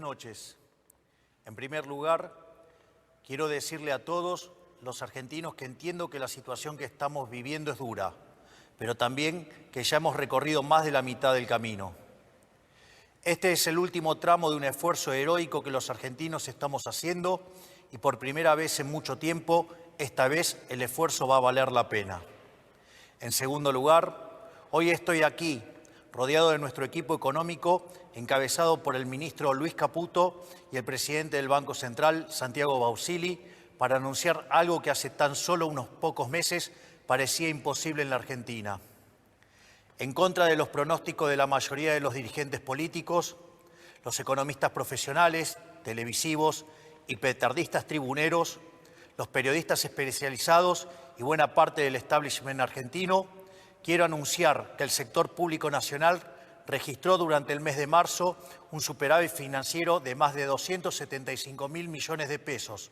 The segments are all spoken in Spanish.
noches. En primer lugar, quiero decirle a todos los argentinos que entiendo que la situación que estamos viviendo es dura, pero también que ya hemos recorrido más de la mitad del camino. Este es el último tramo de un esfuerzo heroico que los argentinos estamos haciendo y por primera vez en mucho tiempo, esta vez el esfuerzo va a valer la pena. En segundo lugar, hoy estoy aquí, rodeado de nuestro equipo económico, encabezado por el ministro Luis Caputo y el presidente del Banco Central, Santiago Bausili, para anunciar algo que hace tan solo unos pocos meses parecía imposible en la Argentina. En contra de los pronósticos de la mayoría de los dirigentes políticos, los economistas profesionales, televisivos y petardistas tribuneros, los periodistas especializados y buena parte del establishment argentino, quiero anunciar que el sector público nacional registró durante el mes de marzo un superávit financiero de más de 275.000 millones de pesos,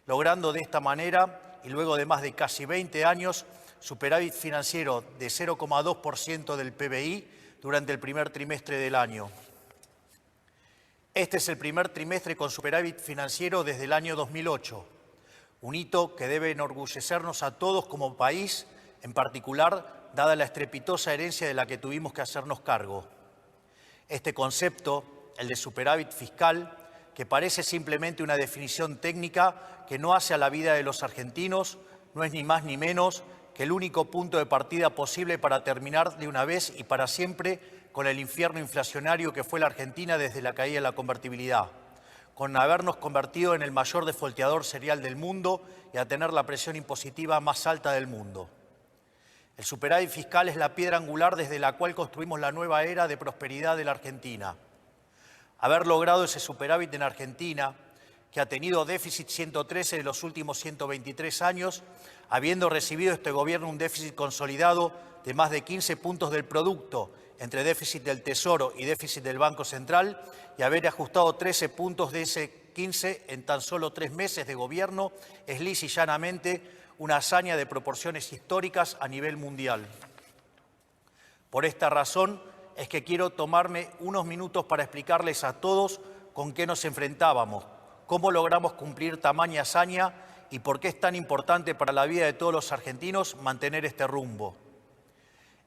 logrando de esta manera, y luego de más de casi 20 años, superávit financiero de 0,2% del PBI durante el primer trimestre del año. Este es el primer trimestre con superávit financiero desde el año 2008, un hito que debe enorgullecernos a todos como país, en particular, dada la estrepitosa herencia de la que tuvimos que hacernos cargo. Este concepto, el de superávit fiscal, que parece simplemente una definición técnica que no hace a la vida de los argentinos, no es ni más ni menos que el único punto de partida posible para terminar de una vez y para siempre con el infierno inflacionario que fue la Argentina desde la caída de la convertibilidad, con habernos convertido en el mayor defolteador serial del mundo y a tener la presión impositiva más alta del mundo. El superávit fiscal es la piedra angular desde la cual construimos la nueva era de prosperidad de la Argentina. Haber logrado ese superávit en Argentina, que ha tenido déficit 113 de los últimos 123 años, habiendo recibido este gobierno un déficit consolidado de más de 15 puntos del producto, entre déficit del Tesoro y déficit del Banco Central, y haber ajustado 13 puntos de ese 15 en tan solo 3 meses de gobierno, es lisa y llanamente una hazaña de proporciones históricas a nivel mundial. Por esta razón es que quiero tomarme unos minutos para explicarles a todos con qué nos enfrentábamos, cómo logramos cumplir tamaña hazaña y por qué es tan importante para la vida de todos los argentinos mantener este rumbo.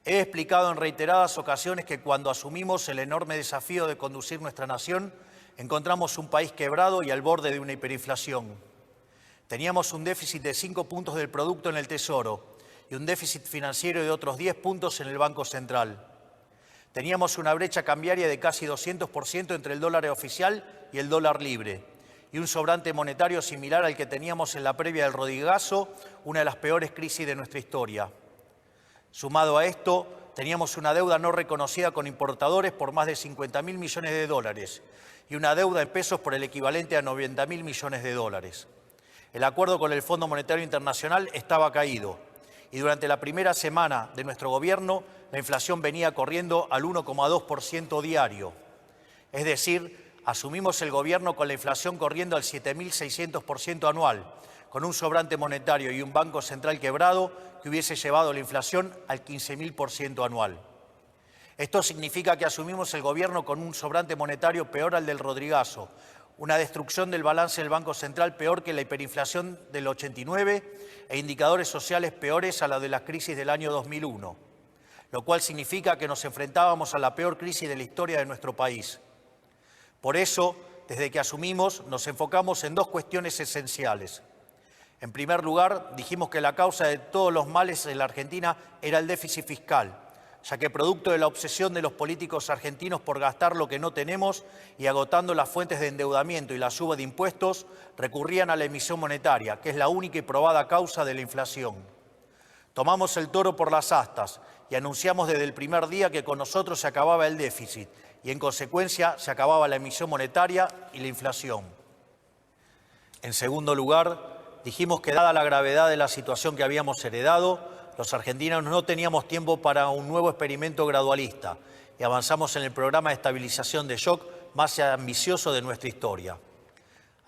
He explicado en reiteradas ocasiones que cuando asumimos el enorme desafío de conducir nuestra nación, encontramos un país quebrado y al borde de una hiperinflación. Teníamos un déficit de 5 puntos del producto en el Tesoro y un déficit financiero de otros 10 puntos en el Banco Central. Teníamos una brecha cambiaria de casi 200% entre el dólar oficial y el dólar libre y un sobrante monetario similar al que teníamos en la previa del Rodrigazo, una de las peores crisis de nuestra historia. Sumado a esto, teníamos una deuda no reconocida con importadores por más de 50.000 millones de dólares y una deuda en pesos por el equivalente a 90.000 millones de dólares. El acuerdo con el Fondo Monetario Internacional estaba caído y durante la primera semana de nuestro gobierno la inflación venía corriendo al 1,2% diario. Es decir, asumimos el gobierno con la inflación corriendo al 7.600% anual, con un sobrante monetario y un Banco Central quebrado que hubiese llevado la inflación al 15.000% anual. Esto significa que asumimos el gobierno con un sobrante monetario peor al del Rodrigazo, una destrucción del balance del Banco Central peor que la hiperinflación del 89 e indicadores sociales peores a la de la crisis del año 2001, lo cual significa que nos enfrentábamos a la peor crisis de la historia de nuestro país. Por eso, desde que asumimos, nos enfocamos en dos cuestiones esenciales. En primer lugar, dijimos que la causa de todos los males en la Argentina era el déficit fiscal, ya que producto de la obsesión de los políticos argentinos por gastar lo que no tenemos y agotando las fuentes de endeudamiento y la suba de impuestos, recurrían a la emisión monetaria, que es la única y probada causa de la inflación. Tomamos el toro por las astas y anunciamos desde el primer día que con nosotros se acababa el déficit y, en consecuencia, se acababa la emisión monetaria y la inflación. En segundo lugar, dijimos que, dada la gravedad de la situación que habíamos heredado, los argentinos no teníamos tiempo para un nuevo experimento gradualista y avanzamos en el programa de estabilización de shock más ambicioso de nuestra historia.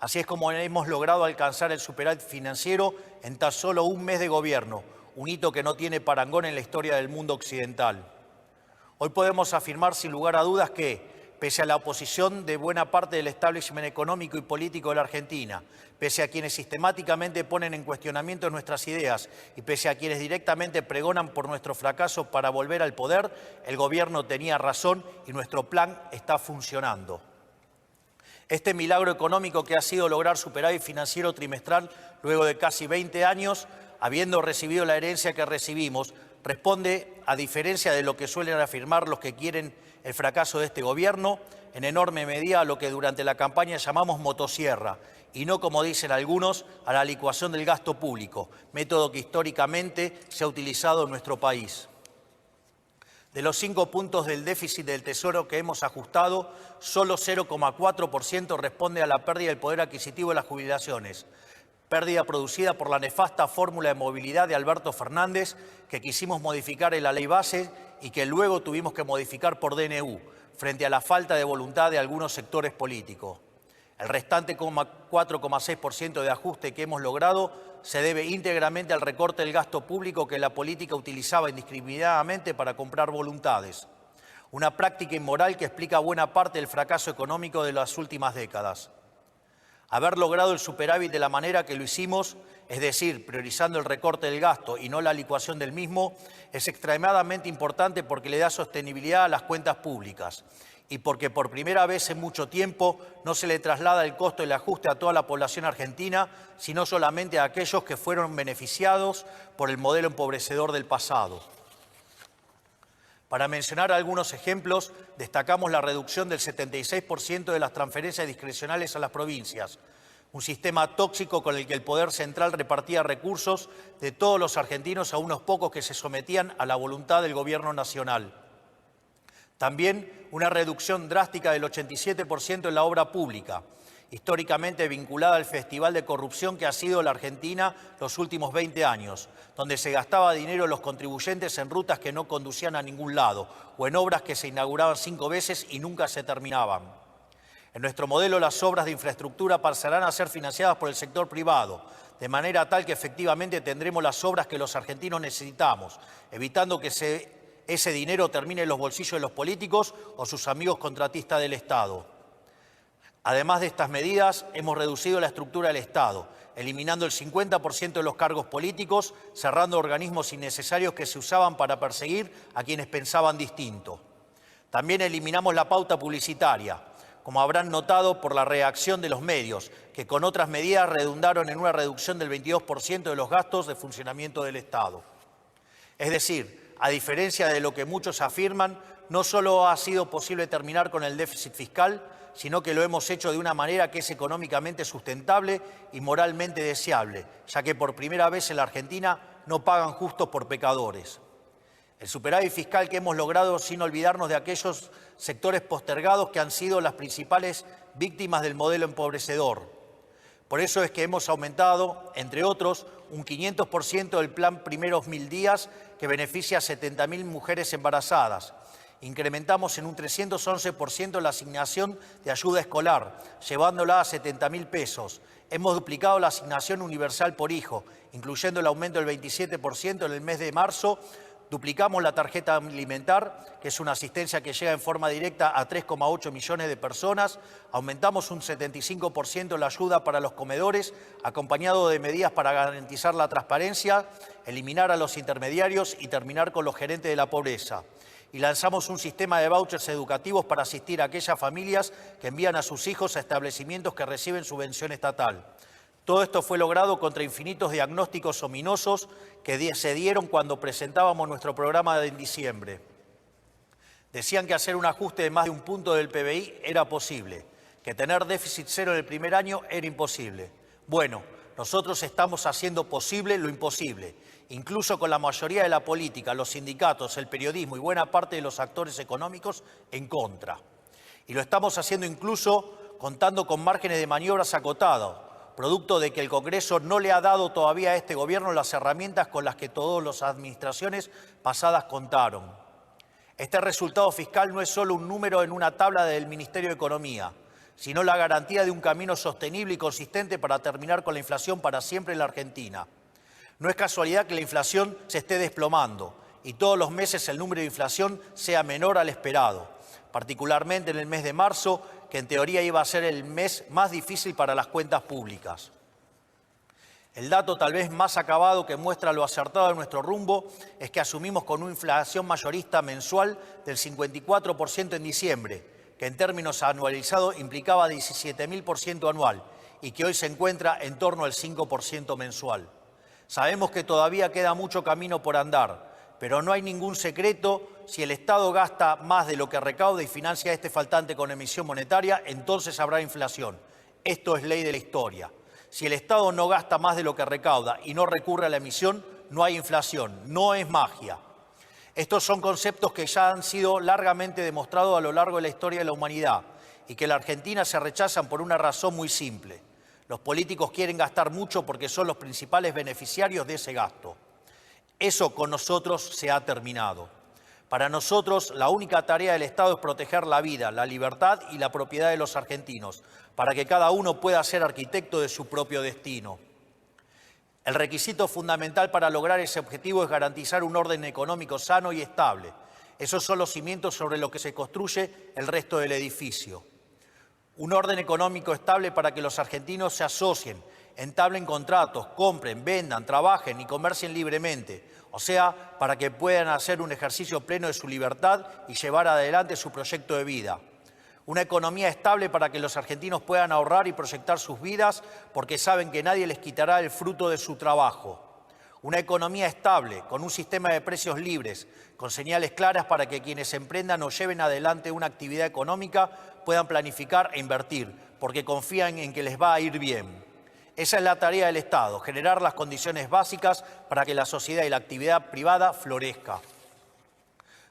Así es como hemos logrado alcanzar el superávit financiero en tan solo un mes de gobierno, un hito que no tiene parangón en la historia del mundo occidental. Hoy podemos afirmar sin lugar a dudas que, pese a la oposición de buena parte del establishment económico y político de la Argentina, pese a quienes sistemáticamente ponen en cuestionamiento nuestras ideas y pese a quienes directamente pregonan por nuestro fracaso para volver al poder, el gobierno tenía razón y nuestro plan está funcionando. Este milagro económico que ha sido lograr superávit financiero trimestral luego de casi 20 años, habiendo recibido la herencia que recibimos, responde, a diferencia de lo que suelen afirmar los que quieren el fracaso de este gobierno, en enorme medida a lo que durante la campaña llamamos motosierra, y no, como dicen algunos, a la licuación del gasto público, método que históricamente se ha utilizado en nuestro país. De los 5 puntos del déficit del Tesoro que hemos ajustado, solo 0,4% responde a la pérdida del poder adquisitivo de las jubilaciones, pérdida producida por la nefasta fórmula de movilidad de Alberto Fernández que quisimos modificar en la ley base y que luego tuvimos que modificar por DNU, frente a la falta de voluntad de algunos sectores políticos. El restante 4,6% de ajuste que hemos logrado se debe íntegramente al recorte del gasto público que la política utilizaba indiscriminadamente para comprar voluntades. Una práctica inmoral que explica buena parte del fracaso económico de las últimas décadas. Haber logrado el superávit de la manera que lo hicimos, es decir, priorizando el recorte del gasto y no la licuación del mismo, es extremadamente importante porque le da sostenibilidad a las cuentas públicas y porque por primera vez en mucho tiempo no se le traslada el costo del ajuste a toda la población argentina, sino solamente a aquellos que fueron beneficiados por el modelo empobrecedor del pasado. Para mencionar algunos ejemplos, destacamos la reducción del 76% de las transferencias discrecionales a las provincias, un sistema tóxico con el que el Poder Central repartía recursos de todos los argentinos a unos pocos que se sometían a la voluntad del Gobierno Nacional. También una reducción drástica del 87% en la obra pública, históricamente vinculada al festival de corrupción que ha sido la Argentina los últimos 20 años, donde se gastaba dinero los contribuyentes en rutas que no conducían a ningún lado o en obras que se inauguraban 5 veces y nunca se terminaban. En nuestro modelo, las obras de infraestructura pasarán a ser financiadas por el sector privado, de manera tal que efectivamente tendremos las obras que los argentinos necesitamos, evitando que ese dinero termine en los bolsillos de los políticos o sus amigos contratistas del Estado. Además de estas medidas, hemos reducido la estructura del Estado, eliminando el 50% de los cargos políticos, cerrando organismos innecesarios que se usaban para perseguir a quienes pensaban distinto. También eliminamos la pauta publicitaria, como habrán notado por la reacción de los medios, que con otras medidas redundaron en una reducción del 22% de los gastos de funcionamiento del Estado. Es decir, a diferencia de lo que muchos afirman, no solo ha sido posible terminar con el déficit fiscal, sino que lo hemos hecho de una manera que es económicamente sustentable y moralmente deseable, ya que por primera vez en la Argentina no pagan justos por pecadores. El superávit fiscal que hemos logrado sin olvidarnos de aquellos sectores postergados que han sido las principales víctimas del modelo empobrecedor. Por eso es que hemos aumentado, entre otros, un 500% del plan Primeros 1000 días que beneficia a 70.000 mujeres embarazadas. Incrementamos en un 311% la asignación de ayuda escolar, llevándola a 70.000 pesos. Hemos duplicado la asignación universal por hijo, incluyendo el aumento del 27% en el mes de marzo. Duplicamos la tarjeta alimentar, que es una asistencia que llega en forma directa a 3,8 millones de personas. Aumentamos un 75% la ayuda para los comedores, acompañado de medidas para garantizar la transparencia, eliminar a los intermediarios y terminar con los gerentes de la pobreza. Y lanzamos un sistema de vouchers educativos para asistir a aquellas familias que envían a sus hijos a establecimientos que reciben subvención estatal. Todo esto fue logrado contra infinitos diagnósticos ominosos que se dieron cuando presentábamos nuestro programa en diciembre. Decían que hacer un ajuste de más de 1 punto del PBI era posible, que tener déficit cero en el primer año era imposible. Bueno, nosotros estamos haciendo posible lo imposible, incluso con la mayoría de la política, los sindicatos, el periodismo y buena parte de los actores económicos en contra. Y lo estamos haciendo incluso contando con márgenes de maniobras acotados, producto de que el Congreso no le ha dado todavía a este gobierno las herramientas con las que todas las administraciones pasadas contaron. Este resultado fiscal no es solo un número en una tabla del Ministerio de Economía, sino la garantía de un camino sostenible y consistente para terminar con la inflación para siempre en la Argentina. No es casualidad que la inflación se esté desplomando y todos los meses el número de inflación sea menor al esperado. particularmente en el mes de marzo, que en teoría iba a ser el mes más difícil para las cuentas públicas. El dato tal vez más acabado que muestra lo acertado de nuestro rumbo es que asumimos con una inflación mayorista mensual del 54% en diciembre, que en términos anualizados implicaba 17.000% anual y que hoy se encuentra en torno al 5% mensual. Sabemos que todavía queda mucho camino por andar, pero no hay ningún secreto: si el Estado gasta más de lo que recauda y financia este faltante con emisión monetaria, entonces habrá inflación. Esto es ley de la historia. Si el Estado no gasta más de lo que recauda y no recurre a la emisión, no hay inflación, no es magia. Estos son conceptos que ya han sido largamente demostrados a lo largo de la historia de la humanidad y que en la Argentina se rechazan por una razón muy simple. Los políticos quieren gastar mucho porque son los principales beneficiarios de ese gasto. Eso con nosotros se ha terminado. Para nosotros, la única tarea del Estado es proteger la vida, la libertad y la propiedad de los argentinos, para que cada uno pueda ser arquitecto de su propio destino. El requisito fundamental para lograr ese objetivo es garantizar un orden económico sano y estable. Esos son los cimientos sobre los que se construye el resto del edificio. Un orden económico estable para que los argentinos se asocien, entablen contratos, compren, vendan, trabajen y comercien libremente. O sea, para que puedan hacer un ejercicio pleno de su libertad y llevar adelante su proyecto de vida. Una economía estable para que los argentinos puedan ahorrar y proyectar sus vidas porque saben que nadie les quitará el fruto de su trabajo. Una economía estable, con un sistema de precios libres, con señales claras para que quienes emprendan o lleven adelante una actividad económica puedan planificar e invertir, porque confían en que les va a ir bien. Esa es la tarea del Estado: generar las condiciones básicas para que la sociedad y la actividad privada florezca.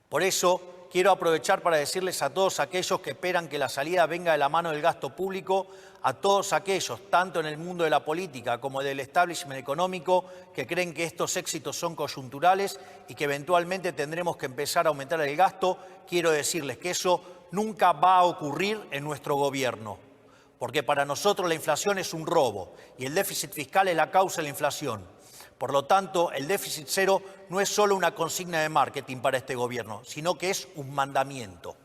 Por eso, quiero aprovechar para decirles a todos aquellos que esperan que la salida venga de la mano del gasto público, a todos aquellos, tanto en el mundo de la política como del establishment económico, que creen que estos éxitos son coyunturales y que eventualmente tendremos que empezar a aumentar el gasto, quiero decirles que eso nunca va a ocurrir en nuestro gobierno. Porque para nosotros la inflación es un robo y el déficit fiscal es la causa de la inflación. Por lo tanto, el déficit cero no es solo una consigna de marketing para este gobierno, sino que es un mandamiento.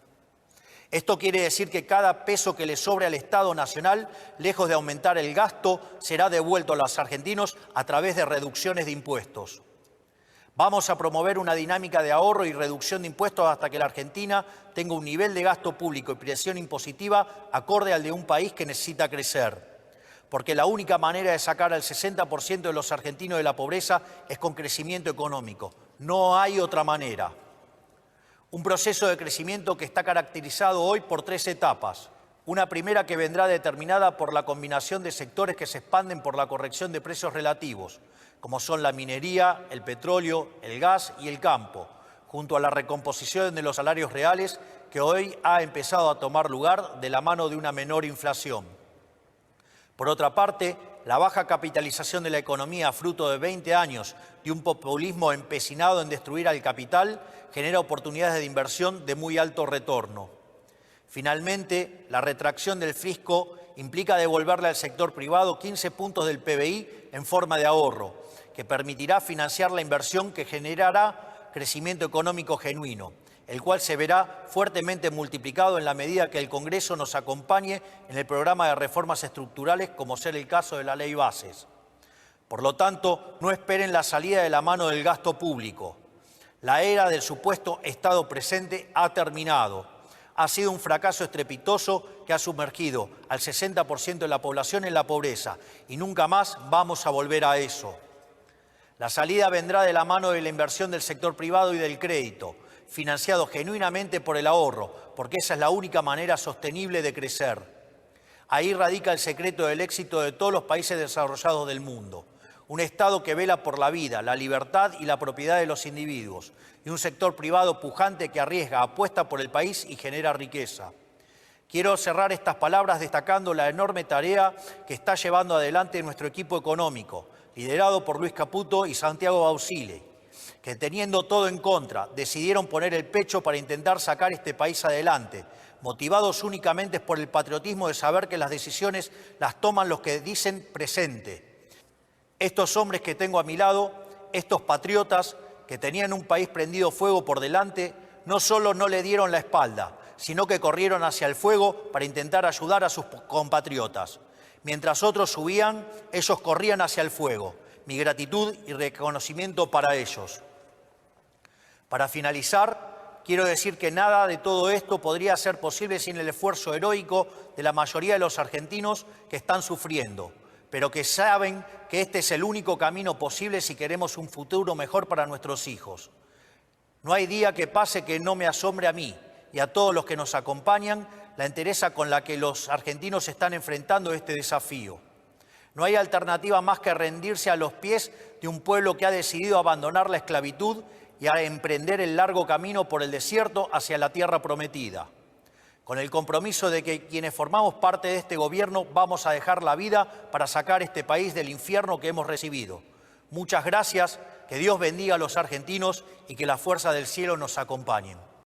Esto quiere decir que cada peso que le sobre al Estado Nacional, lejos de aumentar el gasto, será devuelto a los argentinos a través de reducciones de impuestos. Vamos a promover una dinámica de ahorro y reducción de impuestos hasta que la Argentina tenga un nivel de gasto público y presión impositiva acorde al de un país que necesita crecer. Porque la única manera de sacar al 60% de los argentinos de la pobreza es con crecimiento económico. No hay otra manera. Un proceso de crecimiento que está caracterizado hoy por 3 etapas. Una primera que vendrá determinada por la combinación de sectores que se expanden por la corrección de precios relativos, como son la minería, el petróleo, el gas y el campo, junto a la recomposición de los salarios reales que hoy ha empezado a tomar lugar de la mano de una menor inflación. Por otra parte, la baja capitalización de la economía, fruto de 20 años de un populismo empecinado en destruir al capital, genera oportunidades de inversión de muy alto retorno. Finalmente, la retracción del fisco implica devolverle al sector privado 15 puntos del PBI en forma de ahorro, que permitirá financiar la inversión que generará crecimiento económico genuino, el cual se verá fuertemente multiplicado en la medida que el Congreso nos acompañe en el programa de reformas estructurales, como ser el caso de la Ley Bases. Por lo tanto, no esperen la salida de la mano del gasto público. La era del supuesto Estado presente ha terminado. Ha sido un fracaso estrepitoso que ha sumergido al 60% de la población en la pobreza y nunca más vamos a volver a eso. La salida vendrá de la mano de la inversión del sector privado y del crédito, financiado genuinamente por el ahorro, porque esa es la única manera sostenible de crecer. Ahí radica el secreto del éxito de todos los países desarrollados del mundo. Un Estado que vela por la vida, la libertad y la propiedad de los individuos, y un sector privado pujante que arriesga, apuesta por el país y genera riqueza. Quiero cerrar estas palabras destacando la enorme tarea que está llevando adelante nuestro equipo económico, liderado por Luis Caputo y Santiago Bausile, que teniendo todo en contra, decidieron poner el pecho para intentar sacar este país adelante, motivados únicamente por el patriotismo de saber que las decisiones las toman los que dicen presente. Estos hombres que tengo a mi lado, estos patriotas que tenían un país prendido fuego por delante, no solo no le dieron la espalda, sino que corrieron hacia el fuego para intentar ayudar a sus compatriotas. Mientras otros huían, ellos corrían hacia el fuego. Mi gratitud y reconocimiento para ellos. Para finalizar, quiero decir que nada de todo esto podría ser posible sin el esfuerzo heroico de la mayoría de los argentinos que están sufriendo, pero que saben que este es el único camino posible si queremos un futuro mejor para nuestros hijos. No hay día que pase que no me asombre a mí y a todos los que nos acompañan la entereza con la que los argentinos están enfrentando este desafío. No hay alternativa más que rendirse a los pies de un pueblo que ha decidido abandonar la esclavitud y a emprender el largo camino por el desierto hacia la tierra prometida. Con el compromiso de que quienes formamos parte de este gobierno vamos a dejar la vida para sacar este país del infierno que hemos recibido. Muchas gracias, que Dios bendiga a los argentinos y que la fuerza del cielo nos acompañe.